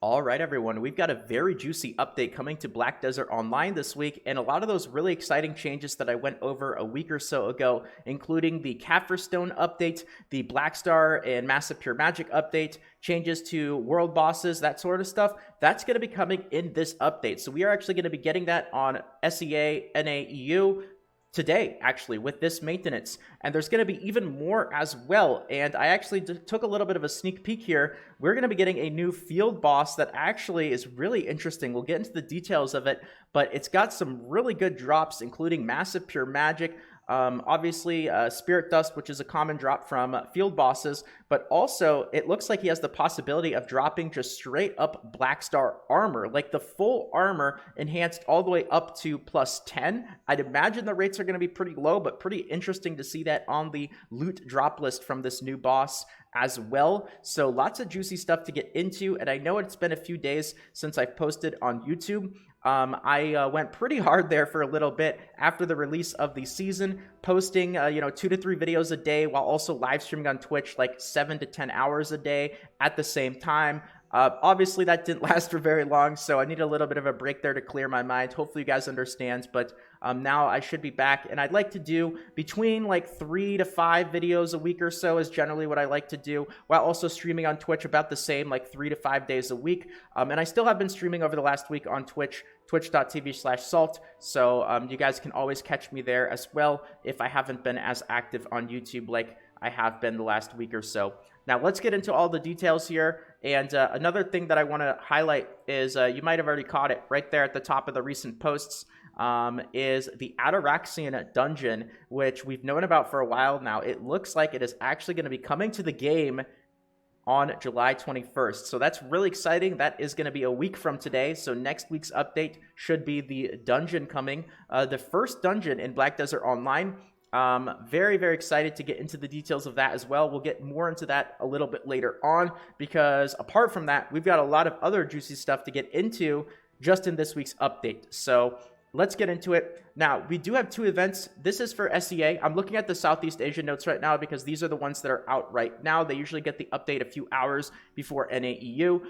All right, everyone, we've got a very juicy update coming to Black Desert Online this week, and a lot of those really exciting changes that I went over a week or so ago, including the Caphras stone update, the Black Star and Massive Pure Magic update, changes to world bosses, that sort of stuff. That's going to be coming in this update. So we are actually going to be getting that on SEA, NAEU, today, actually, with this maintenance. And there's going to be even more as well. And I actually took a little bit of a sneak peek here. We're going to be getting a new field boss that actually is really interesting. We'll get into the details of it, but it's got some really good drops, including Massive Pure Magic, obviously Spirit Dust, which is a common drop from field bosses, but also it looks like he has the possibility of dropping just straight up Black Star armor, like the full armor enhanced all the way up to +10. I'd imagine the rates are going to be pretty low, but pretty interesting to see that on the loot drop list from this new boss as well. So lots of juicy stuff to get into, and I know it's been a few days since I've posted on YouTube. I went pretty hard there for a little bit after the release of the season, posting 2 to 3 videos a day while also live streaming on Twitch like 7 to 10 hours a day at the same time. Obviously that didn't last for very long, so I need a little bit of a break there to clear my mind. Hopefully you guys understand, but now I should be back, and I'd like to do between like 3 to 5 videos a week or so is generally what I like to do, while also streaming on Twitch about the same, like 3 to 5 days a week. And I still have been streaming over the last week on Twitch, twitch.tv/salt, so you guys can always catch me there as well if I haven't been as active on YouTube like I have been the last week or so. Now let's get into all the details here, and another thing that I want to highlight is, you might have already caught it right there at the top of the recent posts, is the Ataraxian dungeon, which we've known about for a while now. It looks like it is actually going to be coming to the game on July 21st. So that's really exciting. That is going to be a week from today. So next week's update should be the dungeon coming. The first dungeon in Black Desert Online. Very, very excited to get into the details of that as well. We'll get more into that a little bit later on, because apart from that, we've got a lot of other juicy stuff to get into just in this week's update. So let's get into it. Now, we do have 2 events. This is for SEA. I'm looking at the Southeast Asia notes right now because these are the ones that are out right now. They usually get the update a few hours before NAEU.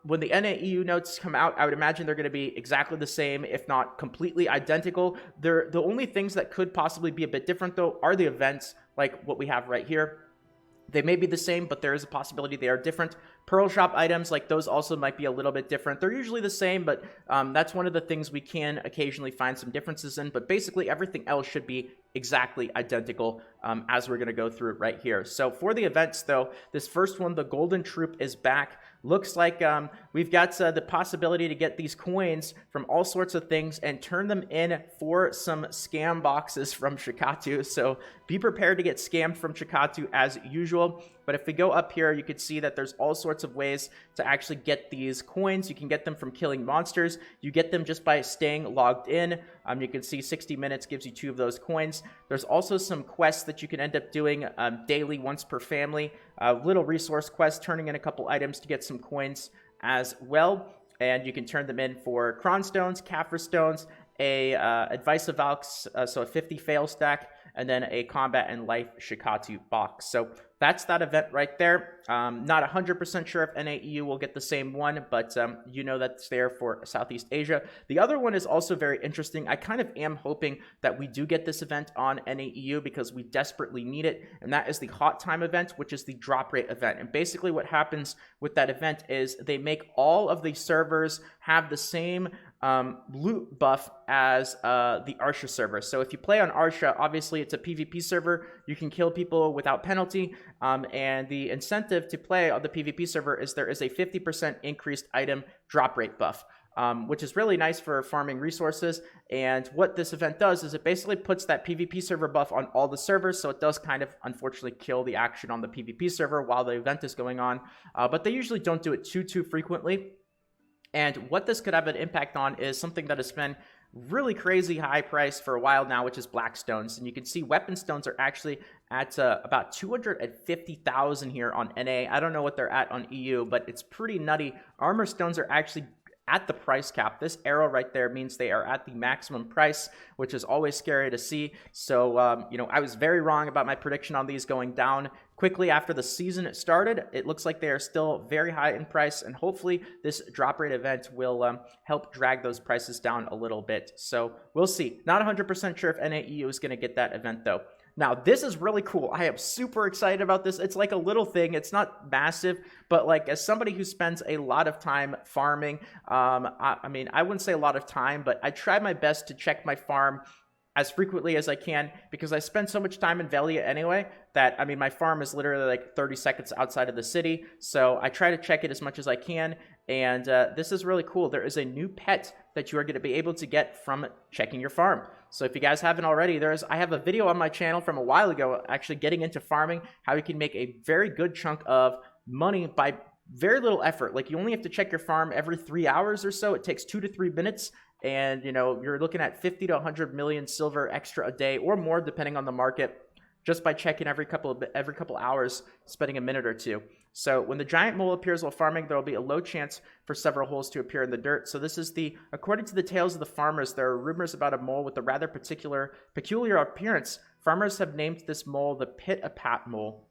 When the NAEU notes come out, I would imagine they're going to be exactly the same, if not completely identical. The only things that could possibly be a bit different, though, are the events, like what we have right here. They may be the same, but there is a possibility they are different. Pearl Shop items, like those, also might be a little bit different. They're usually the same, but that's one of the things we can occasionally find some differences in. But basically, everything else should be exactly identical as we're going to go through it right here. So for the events, though, this first one, the Golden Troop, is back. Looks like we've got the possibility to get these coins from all sorts of things and turn them in for some scam boxes from Shikatu. So be prepared to get scammed from Shikatu as usual. But if we go up here, you can see that there's all sorts of ways to actually get these coins. You can get them from killing monsters. You get them just by staying logged in. You can see 60 minutes gives you 2 of those coins. There's also some quests that you can end up doing daily, once per family. Little resource quests, turning in a couple items to get some coins as well. And you can turn them in for Cron Stones, Caphras Stones, a Advice of Valks, so a 50 fail stack, and then a Combat and Life Shikatu box. So that's that event right there. Not 100% sure if NAEU will get the same one, but you know that's there for Southeast Asia. The other one is also very interesting. I kind of am hoping that we do get this event on NAEU because we desperately need it, and that is the Hot Time event, which is the drop rate event. And basically what happens with that event is they make all of the servers have the same loot buff as the Arsha server. So if you play on Arsha, obviously it's a PvP server. You can kill people without penalty. And the incentive to play on the PvP server is there is a 50% increased item drop rate buff, which is really nice for farming resources. And what this event does is it basically puts that PvP server buff on all the servers, so it does kind of unfortunately kill the action on the PvP server while the event is going on. But they usually don't do it too frequently. And what this could have an impact on is something that has been really crazy high price for a while now, which is black stones. And you can see weapon stones are actually at about 250,000 here on NA. I don't know what they're at on EU, but it's pretty nutty. Armor stones are actually at the price cap. This arrow right there means they are at the maximum price, which is always scary to see. So, you know, I was very wrong about my prediction on these going down quickly after the season started. It looks like they are still very high in price, and hopefully this drop rate event will help drag those prices down a little bit. So we'll see. Not 100% sure if NAEU is going to get that event though. Now, this is really cool. I am super excited about this. It's like a little thing. It's not massive, but like as somebody who spends a lot of time farming, I mean, I wouldn't say a lot of time, but I try my best to check my farm as frequently as I can because I spend so much time in Velia anyway that, I mean, my farm is literally like 30 seconds outside of the city. So I try to check it as much as I can. And this is really cool. There is a new pet that you are going to be able to get from checking your farm. So if you guys haven't already, I have a video on my channel from a while ago actually getting into farming, how you can make a very good chunk of money by very little effort. Like you only have to check your farm every 3 hours or so. It takes 2 to 3 minutes. And, you know, you're looking at 50 to 100 million silver extra a day or more, depending on the market, just by checking every couple hours, spending a minute or two. So when the giant mole appears while farming, there will be a low chance for several holes to appear in the dirt. So this is according to the tales of the farmers, there are rumors about a mole with a rather peculiar appearance. Farmers have named this mole the Pit-a-Pat mole.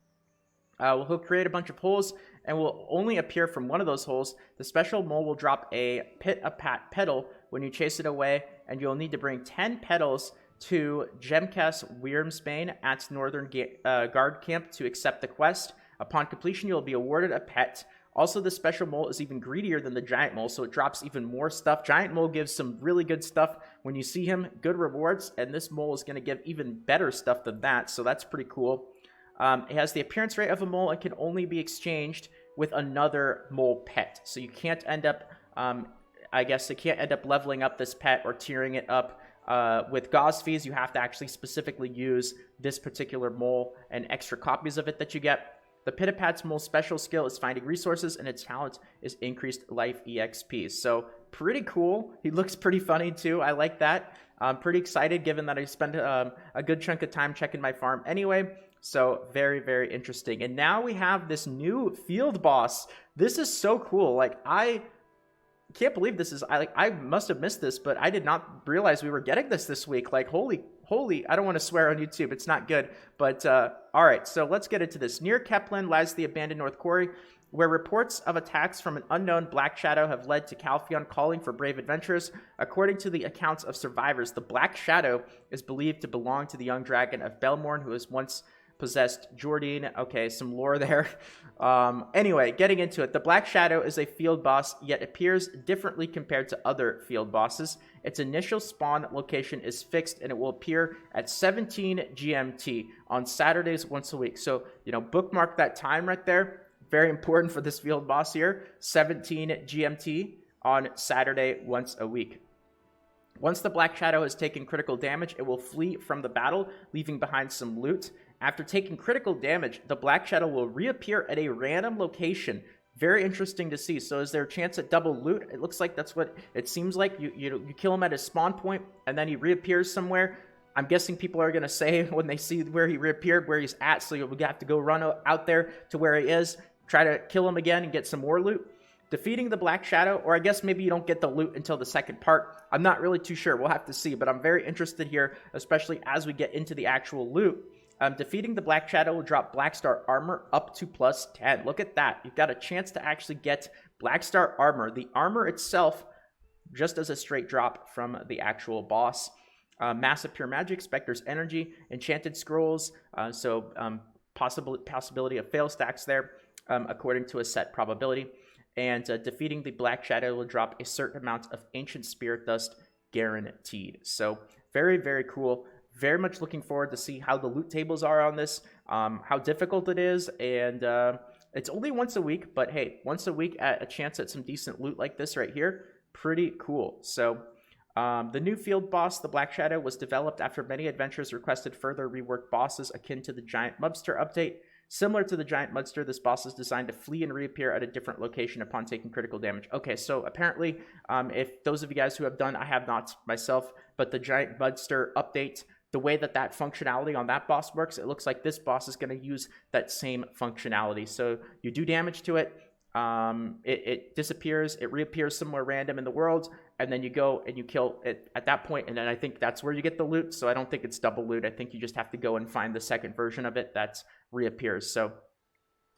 He'll create a bunch of holes and will only appear from one of those holes. The special mole will drop a Pit-a-Pat petal when you chase it away, and you'll need to bring 10 petals to Gemcas Wyrmsbane at Northern Guard Camp to accept the quest. Upon completion, you'll be awarded a pet. Also, the special mole is even greedier than the giant mole, so it drops even more stuff. Giant mole gives some really good stuff. When you see him, good rewards, and this mole is going to give even better stuff than that, so that's pretty cool. It has the appearance rate of a mole and can only be exchanged with another mole pet. So you can't end up, I guess, it can't end up leveling up this pet or tiering it up with gauze fees. You have to actually specifically use this particular mole and extra copies of it that you get. The Pit-a-Pat's mole's special skill is finding resources, and its talent is increased life EXP. So pretty cool. He looks pretty funny too. I like that. I'm pretty excited given that I spent a good chunk of time checking my farm anyway. So very, very interesting. And now we have this new field boss. This is so cool. Like I can't believe this is, I must have missed this, but I did not realize we were getting this week. Like holy, I don't want to swear on YouTube. It's not good. But all right, so let's get into this. Near Keplan lies the abandoned North Quarry, where reports of attacks from an unknown Black Shadow have led to Calphion calling for brave adventurers. According to the accounts of survivors, the Black Shadow is believed to belong to the young dragon of Belmorn, who has once possessed Jordine. Okay, some lore there. Anyway, getting into it. The Black Shadow is a field boss, yet appears differently compared to other field bosses. Its initial spawn location is fixed, and it will appear at 17 GMT on Saturdays once a week. So, you know, bookmark that time right there. Very important for this field boss here. 17 GMT on Saturday once a week. Once the Black Shadow has taken critical damage, it will flee from the battle, leaving behind some loot. After taking critical damage, the Black Shadow will reappear at a random location. Very interesting to see. So is there a chance at double loot? It looks like that's what it seems like. You kill him at his spawn point, and then he reappears somewhere. I'm guessing people are going to say when they see where he reappeared, where he's at, so you'll have to go run out there to where he is, try to kill him again and get some more loot. Defeating the Black Shadow, or I guess maybe you don't get the loot until the second part. I'm not really too sure. We'll have to see, but I'm very interested here, especially as we get into the actual loot. Defeating the Black Shadow will drop Black Star armor up to plus 10. Look at that. You've got a chance to actually get Black Star armor. The armor itself, just as a straight drop from the actual boss. Massive Pure Magic, Spectre's Energy, Enchanted Scrolls, possibility of fail stacks there, according to a set probability. And defeating the Black Shadow will drop a certain amount of Ancient Spirit Dust guaranteed. So very, very cool. Very much looking forward to see how the loot tables are on this, how difficult it is, and it's only once a week, but hey, once a week at a chance at some decent loot like this right here, pretty cool. So the new field boss, the Black Shadow, was developed after many adventurers requested further reworked bosses akin to the Giant Mudster update. Similar to the Giant Mudster, this boss is designed to flee and reappear at a different location upon taking critical damage. Okay, so apparently, if those of you guys who have done, I have not myself, but the Giant Mudster update, the way that functionality on that boss works, it looks like this boss is going to use that same functionality. So you do damage to it, it disappears, it reappears somewhere random in the world, and then you go and you kill it at that point, and then I think that's where you get the loot. So I don't think it's double loot. I think you just have to go and find the second version of it that reappears. So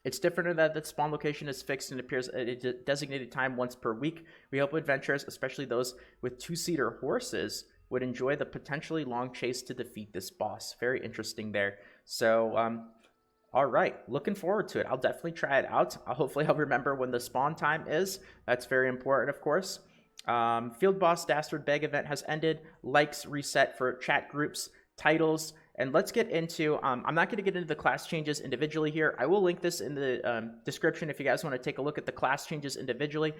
it's different in that the spawn location is fixed and appears at a designated time once per week. We hope adventurers, especially those with two-seater horses, would enjoy the potentially long chase to defeat this boss. Very interesting there. So, all right, looking forward to it. I'll definitely try it out. Hopefully I'll remember when the spawn time is. That's very important, of course. Field Boss Dastard Beg event has ended. Likes reset for chat groups, titles, and let's get into, I'm not going to get into the class changes individually here. I will link this in the description if you guys want to take a look at the class changes individually.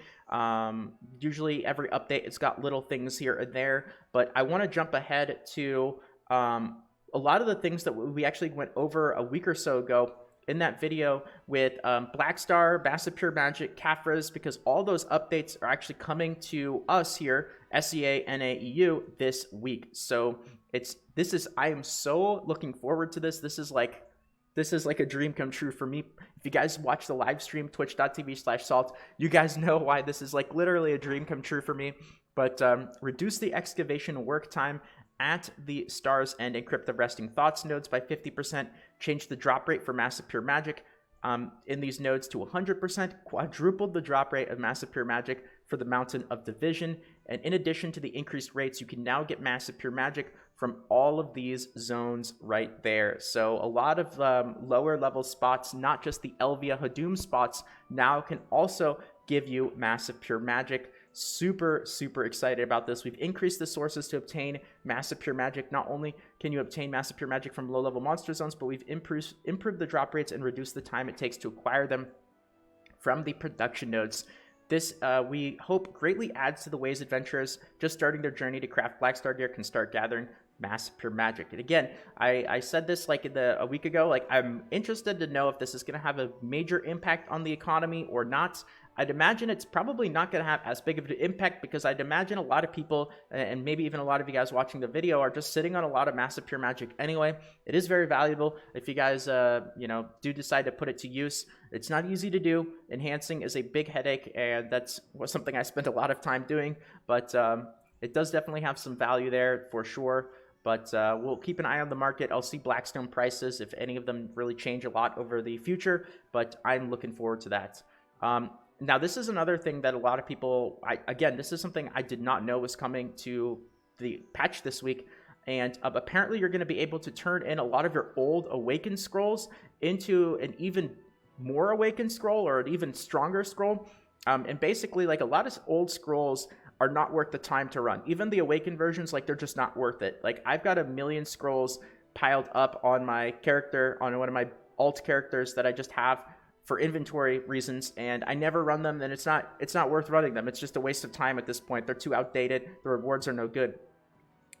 Usually every update, it's got little things here and there, but I want to jump ahead to a lot of the things that we actually went over a week or so ago in that video with Blackstar, Massive Pure Magic, Caphras, because all those updates are actually coming to us here, SEA, NAEU, this week. So I am so looking forward to this. This is like a dream come true for me. If you guys watch the live stream, twitch.tv/salt, you guys know why this is like literally a dream come true for me. But reduce the excavation work time at the Star's End, encrypt the resting thoughts nodes by 50%, change the drop rate for Massive Pure Magic in these nodes to 100%, quadrupled the drop rate of Massive Pure Magic for the Mountain of Division, and in addition to the increased rates, you can now get Massive Pure Magic from all of these zones right there. So a lot of lower level spots, not just the Elvia Hadum spots, now can also give you Massive Pure Magic. Super excited about this. We've increased the sources to obtain Massive Pure Magic. Not only can you obtain Massive Pure Magic from low-level monster zones, but we've improved the drop rates and reduced the time it takes to acquire them from the production nodes. This, we hope, greatly adds to the ways adventurers just starting their journey to craft Blackstar gear can start gathering Massive Pure Magic. And again, I said this like a week ago, like I'm interested to know if this is going to have a major impact on the economy or not. I'd imagine it's probably not going to have as big of an impact because I'd imagine a lot of people, and maybe even a lot of you guys watching the video, are just sitting on a lot of Massive Pure Magic anyway. It is very valuable if you guys, do decide to put it to use. It's not easy to do. Enhancing is a big headache, and that's something I spent a lot of time doing, but it does definitely have some value there for sure. But we'll keep an eye on the market. I'll see Blackstone prices if any of them really change a lot over the future, but I'm looking forward to that. Now, this is another thing that a lot of people, again, this is something I did not know was coming to the patch this week. And apparently you're going to be able to turn in a lot of your old Awakened scrolls into an even more Awakened scroll or an even stronger scroll. And basically, like, a lot of old scrolls are not worth the time to run. Even the Awakened versions, like, they're just not worth it. Like, I've got 1,000,000 scrolls piled up on my character, on one of my alt characters that I just have for inventory reasons, and I never run them, then it's not worth running them. It's just a waste of time at this point. They're too outdated. The rewards are no good.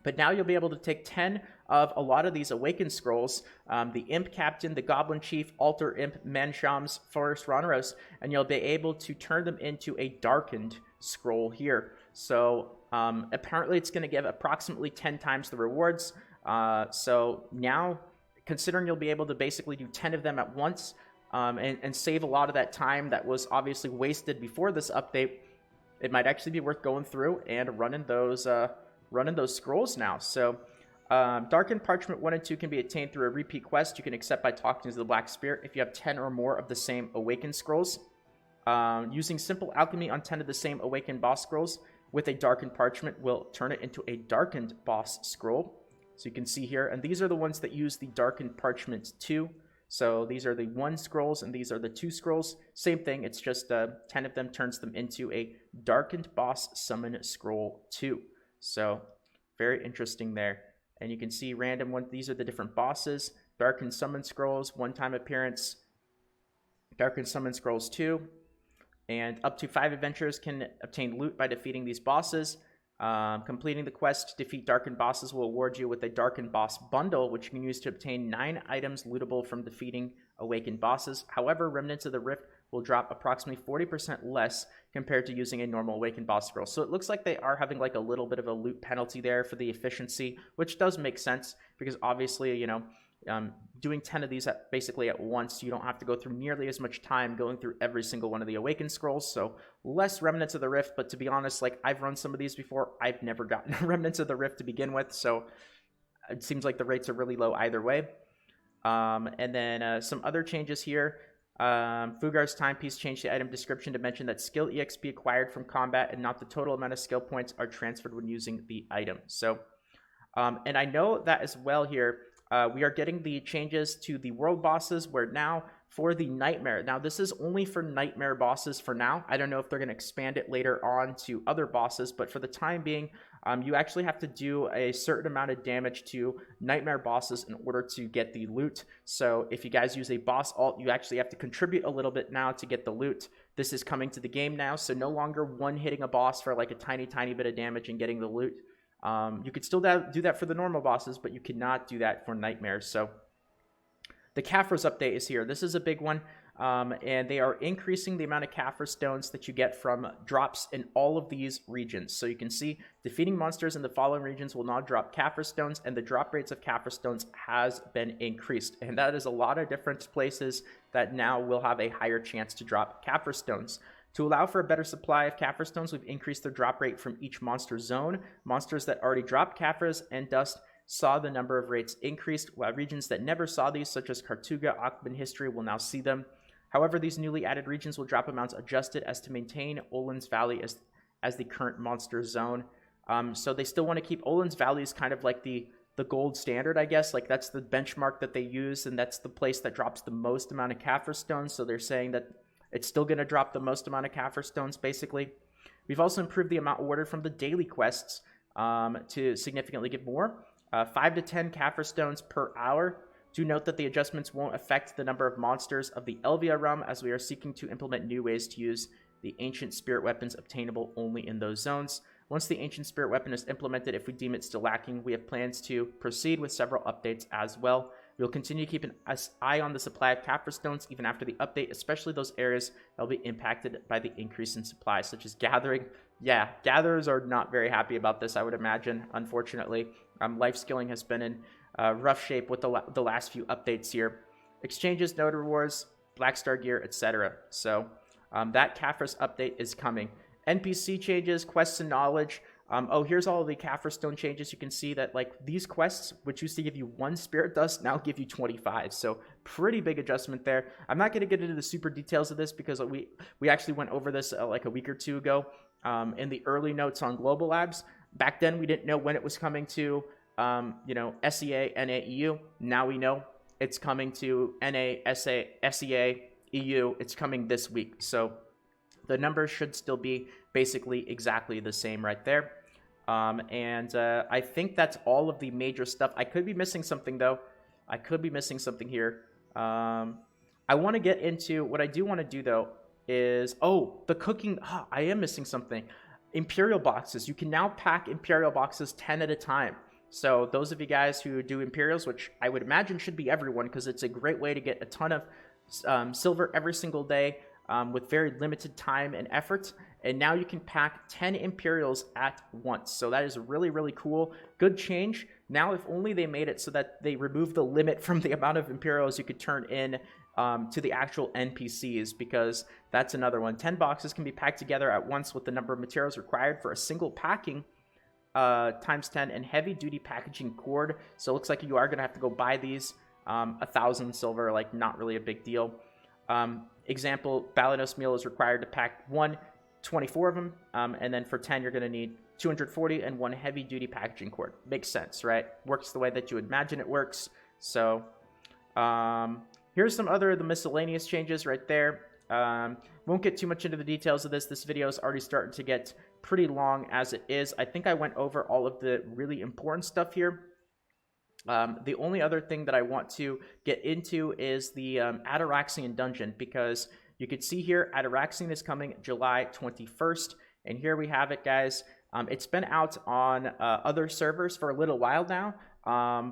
But now you'll be able to take 10 of a lot of these Awakened scrolls, the Imp Captain, the Goblin Chief, Altar Imp, Manshams, Forest Ronros, and you'll be able to turn them into a Darkened scroll here. So apparently it's going to give approximately 10 times the rewards. So now, considering you'll be able to basically do 10 of them at once, and save a lot of that time that was obviously wasted before this update, it might actually be worth going through and running those scrolls now. So Darkened Parchment 1 and 2 can be attained through a repeat quest you can accept by talking to the Black Spirit if you have 10 or more of the same Awakened scrolls. Using simple alchemy on 10 of the same Awakened boss scrolls with a Darkened Parchment will turn it into a Darkened boss scroll. So you can see here, and these are the ones that use the Darkened Parchment 2. So these are the 1 scrolls, and these are the 2 scrolls. Same thing, it's just 10 of them turns them into a Darkened Boss Summon Scroll 2. So very interesting there. And you can see random ones. These are the different bosses. Darkened Summon Scrolls, 1-time appearance. Darkened Summon Scrolls 2. And up to 5 adventurers can obtain loot by defeating these bosses. Completing the quest to defeat Darkened Bosses will award you with a Darkened Boss Bundle, which you can use to obtain 9 items lootable from defeating Awakened Bosses. However, Remnants of the Rift will drop approximately 40% less compared to using a normal Awakened Boss Scroll. So it looks like they are having like a little bit of a loot penalty there for the efficiency, which does make sense because obviously, doing 10 of these basically at once, so you don't have to go through nearly as much time going through every single one of the Awakened Scrolls. So less Remnants of the Rift, but to be honest, like, I've run some of these before. I've never gotten Remnants of the Rift to begin with, so it seems like the rates are really low either way. And then some other changes here. Fugar's Timepiece changed the item description to mention that skill EXP acquired from combat and not the total amount of skill points are transferred when using the item. So, and I know that as well here, we are getting the changes to the world bosses where now for the Nightmare. Now, this is only for Nightmare bosses for now. I don't know if they're going to expand it later on to other bosses, but for the time being, you actually have to do a certain amount of damage to Nightmare bosses in order to get the loot. So if you guys use a boss alt, you actually have to contribute a little bit now to get the loot. This is coming to the game now, so no longer one-hitting a boss for like a tiny, tiny bit of damage and getting the loot. You could still do that for the normal bosses, but you cannot do that for Nightmares. So the Caphras update is here. This is a big one, and they are increasing the amount of Caphras stones that you get from drops in all of these regions. So you can see defeating monsters in the following regions will now drop Caphras stones, and the drop rates of Caphras stones has been increased. And that is a lot of different places that now will have a higher chance to drop Caphras stones. To allow for a better supply of Caphras stones, we've increased their drop rate from each monster zone. Monsters that already dropped Caphras and Dust saw the number of rates increased, while regions that never saw these, such as Kartuga, Akban History, will now see them. However, these newly added regions will drop amounts adjusted as to maintain Olin's Valley as the current monster zone. So they still want to keep Olin's Valley as kind of like the gold standard, I guess. Like, that's the benchmark that they use, and that's the place that drops the most amount of Caphras stones. So they're saying that it's still going to drop the most amount of Caphras stones, basically. We've also improved the amount ordered from the daily quests to significantly give more. 5 to 10 Caphras stones per hour. Do note that the adjustments won't affect the number of monsters of the Elvia realm, as we are seeking to implement new ways to use the ancient spirit weapons obtainable only in those zones. Once the ancient spirit weapon is implemented, if we deem it still lacking, we have plans to proceed with several updates as well. We'll continue to keep an eye on the supply of Caphras stones even after the update, especially those areas that will be impacted by the increase in supply, such as gathering. Yeah, gatherers are not very happy about this, I would imagine, unfortunately. Life skilling has been in rough shape with the last few updates here. Exchanges, node rewards, Blackstar gear, etc. So that Caphras update is coming. NPC changes, quests and knowledge. Oh, here's all of the Caphras stone changes. You can see that, like, these quests, which used to give you 1 spirit dust, now give you 25. So pretty big adjustment there. I'm not going to get into the super details of this because we actually went over this like a week or two ago in the early notes on Global Labs. Back then, we didn't know when it was coming to, SEA, NA, EU. Now we know it's coming to NA, SEA, EU. It's coming this week. So the numbers should still be basically exactly the same right there. I think that's all of the major stuff. I could be missing something, though. I could be missing something here. I want to get into what I do want to do, though, is, the cooking. I am missing something. Imperial Boxes. You can now pack Imperial Boxes 10 at a time. So those of you guys who do Imperials, which I would imagine should be everyone, because it's a great way to get a ton of silver every single day with very limited time and effort. And now you can pack 10 Imperials at once. So that is really, really cool. Good change. Now, if only they made it so that they removed the limit from the amount of Imperials you could turn in to the actual NPCs, because that's another one. 10 boxes can be packed together at once with the number of materials required for a single packing times 10 and heavy duty packaging cord. So it looks like you are going to have to go buy these. 1,000 silver, like, not really a big deal. Example, Balanos meal is required to pack 24 of them, and then for 10 you're going to need 240 and 1 heavy duty packaging cord. Makes sense, right? Works the way that you would imagine it works. So here's some other of the miscellaneous changes right there. Won't get too much into the details of this. This video is already starting to get pretty long as it is. I think I went over all of the really important stuff here. The only other thing that I want to get into is the Ataraxian dungeon, because you can see here Ataraxian is coming July 21st, and here we have it, guys. It's been out on other servers for a little while now,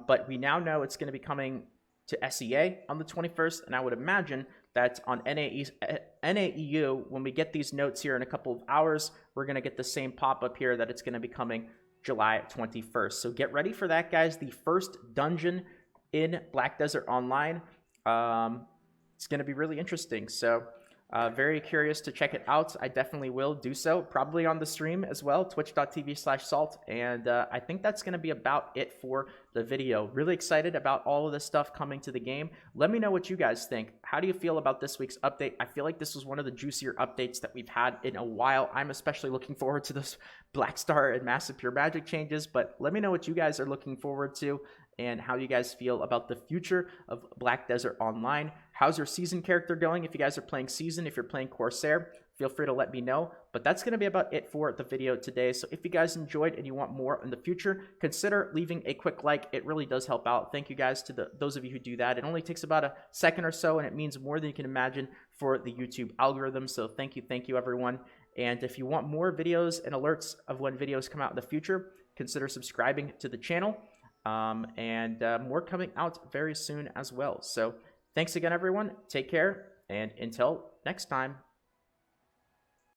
but we now know it's going to be coming to SEA on the 21st, and I would imagine that on NAEU, when we get these notes here in a couple of hours, we're going to get the same pop-up here that it's going to be coming July 21st. So get ready for that, guys. The first dungeon in Black Desert Online. It's going to be really interesting. So very curious to check it out. I definitely will do so, probably on the stream as well, twitch.tv/salt. And I think that's going to be about it for the video. Really excited about all of this stuff coming to the game. Let me know what you guys think. How do you feel about this week's update? I feel like this was one of the juicier updates that we've had in a while. I'm especially looking forward to those Black Star and Massive Pure Magic changes, but let me know what you guys are looking forward to and how you guys feel about the future of Black Desert Online. How's your season character going? If you guys are playing season, if you're playing Corsair, feel free to let me know. But that's going to be about it for the video today. So if you guys enjoyed and you want more in the future, consider leaving a quick like. It really does help out. Thank you guys to those of you who do that. It only takes about a second or so, and it means more than you can imagine for the YouTube algorithm. So thank you everyone. And if you want more videos and alerts of when videos come out in the future, consider subscribing to the channel. And more coming out very soon as well. So thanks again, everyone. Take care, and until next time.